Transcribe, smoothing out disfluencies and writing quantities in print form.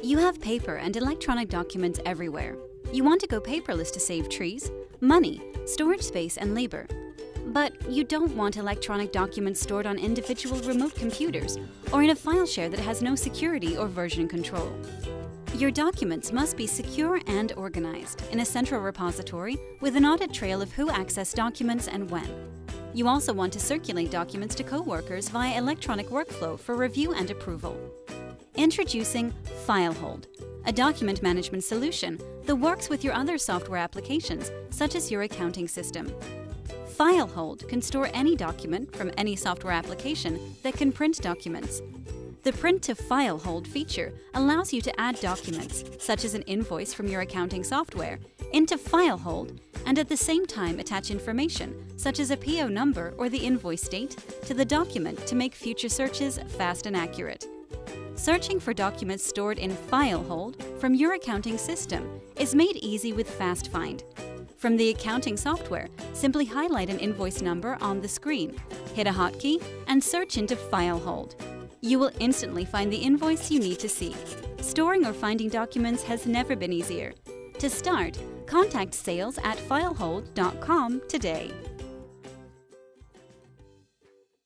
You have paper and electronic documents everywhere. You want to go paperless to save trees, money, storage space, and labor. But you don't want electronic documents stored on individual remote computers or in a file share that has no security or version control. Your documents must be secure and organized in a central repository with an audit trail of who accessed documents and when. You also want to circulate documents to coworkers via electronic workflow for review and approval. Introducing FileHold, a document management solution that works with your other software applications, such as your accounting system. FileHold can store any document from any software application that can print documents. The Print-to-FileHold feature allows you to add documents, such as an invoice from your accounting software, into FileHold and at the same time attach information, such as a PO number or the invoice date, to the document to make future searches fast and accurate. Searching for documents stored in FileHold from your accounting system is made easy with FastFind. From the accounting software, simply highlight an invoice number on the screen, hit a hotkey, and search into FileHold. You will instantly find the invoice you need to see. Storing or finding documents has never been easier. To start, contact sales@filehold.com today.